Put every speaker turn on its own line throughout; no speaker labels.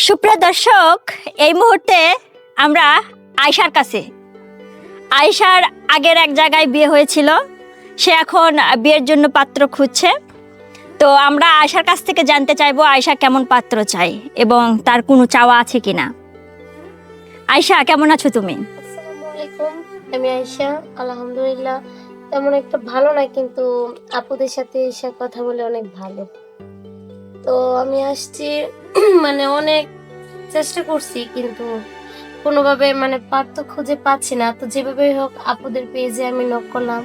সুপ্রিয় দর্শক, এই মুহূর্তে আমরা আয়শার কাছে। আয়শার আগের এক জায়গায় বিয়ে হয়েছিল, সে এখন বিয়ের জন্য পাত্র খুঁজছে। তো আমরা আয়শার কাছ থেকে জানতে চাইবো আয়শা কেমন পাত্র চাই এবং তার কোনো চাওয়া আছে কিনা। আয়শা, কেমন আছো তুমি?
আসসালামু আলাইকুম। আমি আয়েশা, আলহামদুলিল্লাহ। তেমন একটা ভালো না, কিন্তু আপুদের সাথে এসে কথা বলে অনেক ভালো। তো আমি আসছি মানে অনেক চেষ্টা করছি, কিন্তু কোনোভাবে পাত্র খুঁজে পাচ্ছি না। তো যেভাবে হোক আপুদের পেজে আমি নক করলাম।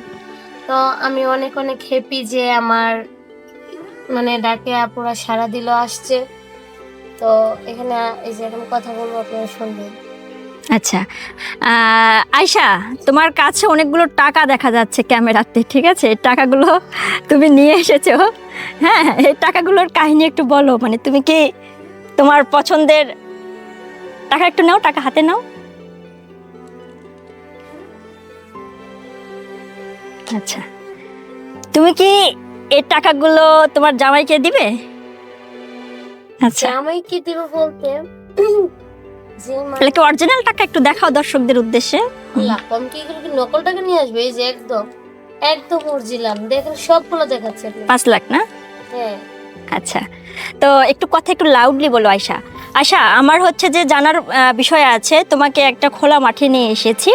তো আমি অনেক অনেক হ্যাপি যে আমার ডাকে আপুরা সাড়া দিল, আসছে। তো এখানে এই যে এরকম কথা বলবো, আপনারা শুনবেন।
আচ্ছা, আয়শা, তোমার কাছে অনেকগুলো টাকা দেখা যাচ্ছে ক্যামেরাতে, ঠিক আছে? এই টাকাগুলো তুমি নিয়ে এসেছো। হ্যাঁ, এই টাকাগুলোর কাহিনী একটু বলো। মানে তুমি কি তোমার পছন্দের টাকা একটু নাও, টাকা হাতে নাও। আচ্ছা, তুমি কি এই টাকাগুলো তোমার জামাইকে দিবে? আচ্ছা,
জামাইকে দিব বলতে যে
তাহলে কি অরিজিনাল টাকা একটু দেখাও দর্শকদের উদ্দেশ্যে।
কম কি এগুলো কি নকল টাকা নিয়ে আসবে? এই যে একদম একদম অরিজিনাল, দেখেন সবগুলো দেখাচ্ছে আপনি।
5 লাখ না?
হ্যাঁ,
আচ্ছা, তো একটু কথা একটু লাউডলি বলো আয়শা। আয়শা, আমার হচ্ছে যে জানার বিষয় আছে, তোমাকে একটা খোলা মাঠে নিয়ে এসেছি,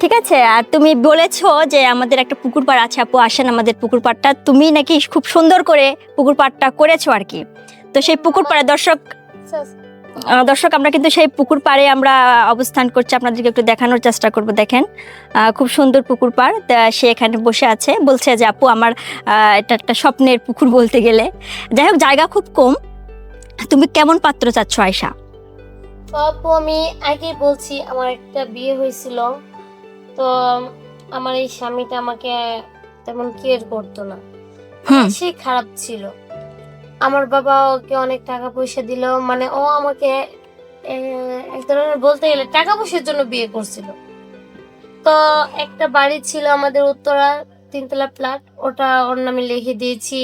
ঠিক আছে? আর তুমি বলেছো যে আমাদের একটা পুকুর পাড় আছে, আপু আসেন আমাদের পুকুর পাড়টা। তুমি নাকি খুব সুন্দর করে পুকুর পাড়টা করেছো আর কি। তো সেই পুকুর পাড়ে দর্শক আমরা কিন্তু সেই পুকুর পাড়ে আমরা অবস্থান করছি, আপনাদেরকে একটু দেখানোর চেষ্টা করব। দেখেন, খুব সুন্দর পুকুর পাড়। সে এখানে বসে আছে, বলছে যে আপু আমার এটা একটা স্বপ্নের পুকুর বলতে গেলে। যাই হোক, জায়গা খুব কম। তুমি কেমন পাত্র চাচ্ছ আয়শা?
তো আপু আমি আগে বলছি, আমার একটা বিয়ে হয়েছিল। তো আমার এই স্বামীটা আমাকে তেমন কেয়ার করতো না, সে খারাপ ছিল। আমার বাবা ওকে অনেক টাকা পয়সা দিল, ও আমাকে এক ধরনের বলতে গেলে টাকা পয়সার জন্য বিয়ে করছিল। তো একটা বাড়ি ছিল আমাদের উত্তরা, 3 তলা ফ্ল্যাট, ওটা ওর নামে লিখে দিয়েছি।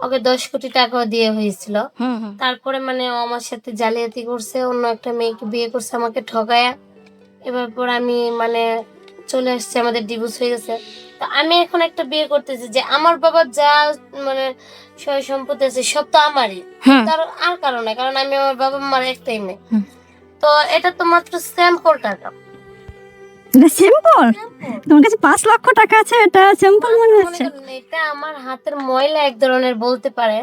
ওকে 10 কোটি টাকা দিয়ে হয়েছিল। তারপরে ও আমার সাথে জালিয়াতি করছে, অন্য একটা মেয়েকে বিয়ে করছে আমাকে ঠকায়া। এবার পর আমি চলে আসছে, আমাদের ডিভোর্স হয়ে গেছে। তো আমি এখন একটা বিয়ে করতেছি যে আমার বাবার যা সয় সম্পত্তি আছে সব তো আমারই, তার আর কারণে, কারণ আমি আমার বাবা মার একটাই মেয়ে। তো এটা তো মাত্র স্যাম্পল টাকা।
সিম্পল? তোমার কাছে 5 লক্ষ টাকা আছে, এটা সিম্পল মনে হচ্ছে?
এটা আমার হাতের ময়লা এক ধরনের বলতে পারে।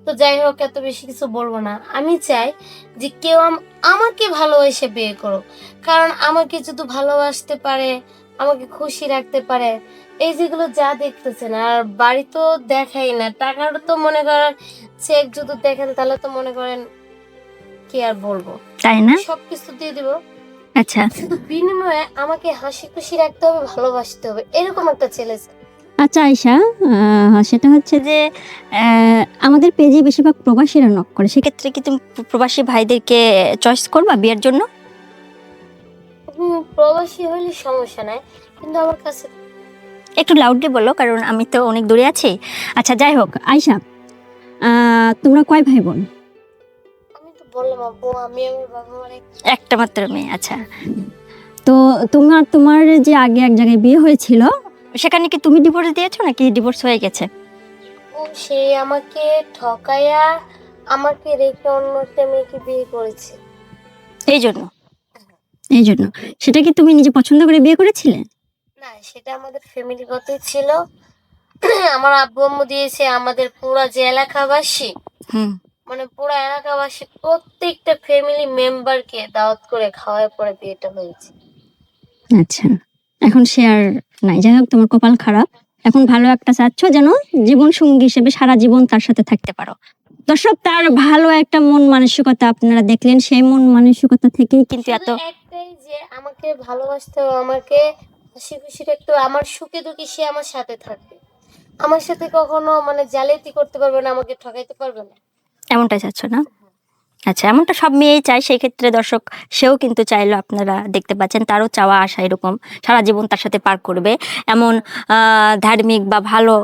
তো যাই হোক, এত বেশি কিছু বলবো না। আমি চাই যে কেউ আমাকে ভালোবেসে বিয়ে করো, কারণ আমাকে যদি ভালোবাসতে পারে, আমাকে খুশি রাখতে পারে, এই যেগুলো যা দেখতেছেন, আর বাড়ি তো দেখাই না, টাকার তো মনে করেন চেক যদি দেখেন তাহলে তো মনে করেন কি আর বলবো,
তাই না?
সবকিছু দিয়ে দিব।
আচ্ছা,
শুধু বিনিময়ে আমাকে হাসি খুশি রাখতে হবে, ভালোবাসতে হবে, এরকম একটা ছেলে।
আচ্ছা আয়শা, সেটা হচ্ছে যে আমাদের পেজে বেশিরভাগ প্রবাসীরা নক করে, সেক্ষেত্রে কি তুমি প্রবাসী ভাইদেরকে চয়েস করবা বিয়ের জন্য?
প্রবাসী হইলে সমস্যা নাই, কিন্তু আমার কাছে
একটু লাউডলি বলো, কারণ আমি তো অনেক দূরে আছি। আচ্ছা, যাই হোক আয়শা, তোমরা কয় ভাই বোন?
আমি তো বললাম আপু, আমি আমার বাবা মার
একটা মাত্র মেয়ে। আচ্ছা, তো তোমার যে আগে এক জায়গায় বিয়ে হয়েছিল, সেখানে কি তুমি ডিভোর্স দিয়েছো নাকি ডিভোর্স হয়ে গেছে?
ও সে আমাকে ঠকায়া আমাকে রেখে অন্য একটা মেয়েকে বিয়ে করেছে।
এই জন্য সেটা কি তুমি নিজে পছন্দ করে বিয়ে করেছিলে?
না, সেটা আমাদের ফ্যামিলিগতই ছিল। আমার আব্বু আম্মু দিয়েছে, আমাদের পুরা যে এলাকাবাসী, পুরা এলাকাবাসী প্রত্যেকটা ফ্যামিলি মেম্বারকে দাওয়াত করে খাওয়ার পরে বিয়েটা হয়েছে।
আচ্ছা, এখন সে আর নাই। যাই হোক, তোমার কপাল খারাপ। এখন ভালো একটা চাচ্ছ যেন জীবন সঙ্গী হিসেবে সারা জীবন তার সাথে থাকতে পারো। দর্শক, তার ভালো একটা মন মানসিকতা আপনারা দেখলেন, সেই মন মানসিকতা থেকেই কিন্তু এত
একটাই যে আমাকে ভালোবাসতে হবে, আমাকে হাসি খুশি রাখতে হবে, আমার সুখে দুঃখে সে আমার সাথে থাকবে, আমার সাথে কখনো জালিয়াতি করতে পারবে না, আমাকে ঠকাইতে পারবে না।
এমনটাই চাচ্ছ না? আচ্ছা, এমনটা সব মেয়েই চায়। সেই ক্ষেত্রে দর্শক, সেও কিন্তু চাইলো, আপনারা দেখতে পাচ্ছেন, তারও চাওয়া আশা এরকম সারা জীবন তার সাথে পার করবে, এমন ধার্মিক বা ভালো